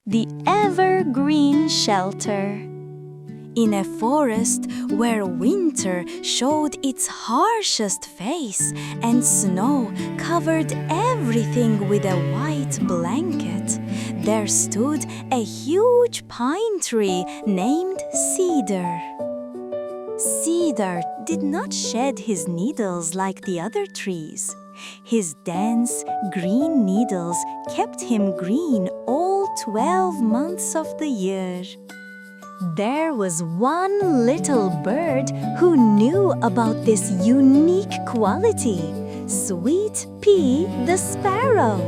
the evergreen shelter. In a forest where winter showed its harshest face and snow covered everything with a white blanket, there stood a huge pine tree named Cedar. Cedar did not shed his needles like the other trees. His dense, green needles kept him green all 12 months of the year. There was one little bird who knew about this unique quality, Sweet Pea the Sparrow.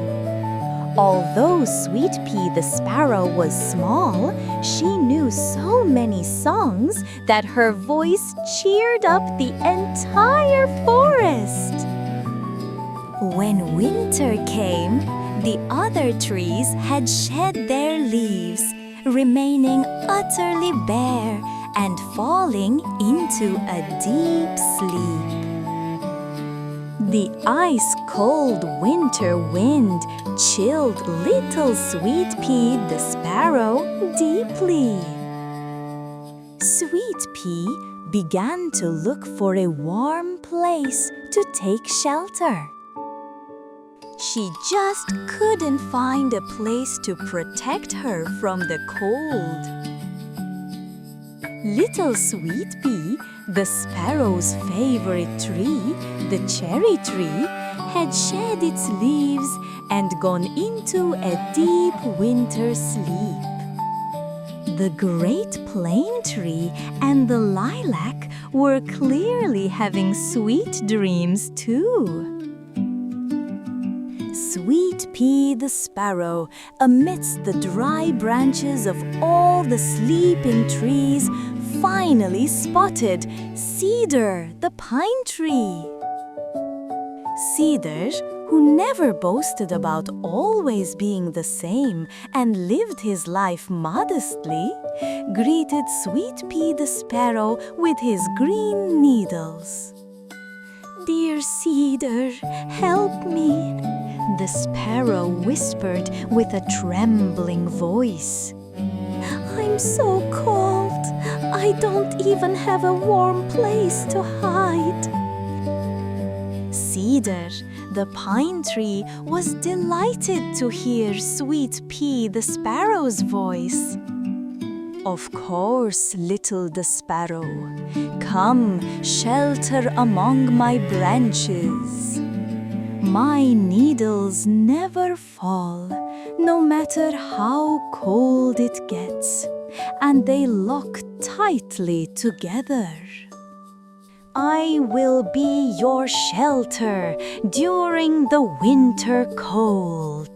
Although Sweet Pea the Sparrow was small, she knew so many songs that her voice cheered up the entire forest. When winter came, the other trees had shed their leaves, remaining utterly bare and falling into a deep sleep. The ice-cold winter wind chilled little Sweet Pea the Sparrow deeply. Sweet Pea began to look for a warm place to take shelter. She just couldn't find a place to protect her from the cold. Little Sweet Pea, the sparrow's favorite tree, the cherry tree, had shed its leaves and gone into a deep winter sleep. The great plane tree and the lilac were clearly having sweet dreams too. Sweet Pea the Sparrow, amidst the dry branches of all the sleeping trees, finally spotted Cedar the pine tree. Cedar, who never boasted about always being the same and lived his life modestly, greeted Sweet Pea the Sparrow with his green needles. "Dear Cedar, help me," the sparrow whispered with a trembling voice. "I'm so cold. I don't even have a warm place to hide." Cedar, the pine tree, was delighted to hear Sweet Pea the Sparrow's voice. "Of course, little the sparrow. Come, shelter among my branches. My needles never fall, no matter how cold it gets, and they lock tightly together. I will be your shelter during the winter cold."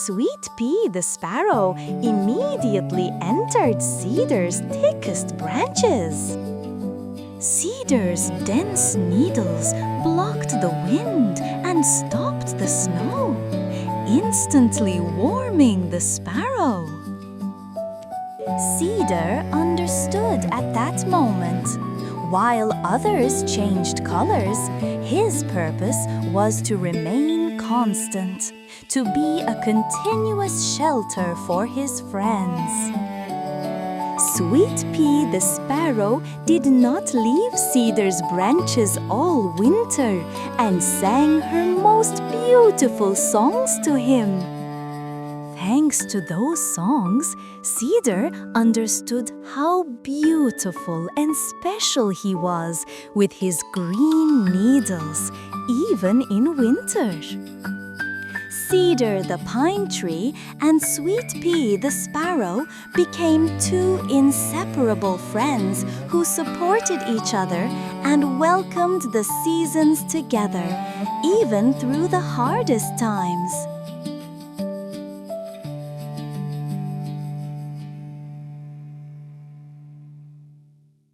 Sweet Pea the Sparrow immediately entered Cedar's thickest branches. Cedar's dense needles blocked the wind and stopped the snow, instantly warming the sparrow. Cedar understood at that moment. While others changed colors, his purpose was to remain constant, to be a continuous shelter for his friends. Sweet Pea the Sparrow did not leave Cedar's branches all winter and sang her most beautiful songs to him. Thanks to those songs, Cedar understood how beautiful and special he was with his green needles, even in winter. Cedar the pine tree and Sweet Pea the Sparrow became two inseparable friends who supported each other and welcomed the seasons together, even through the hardest times.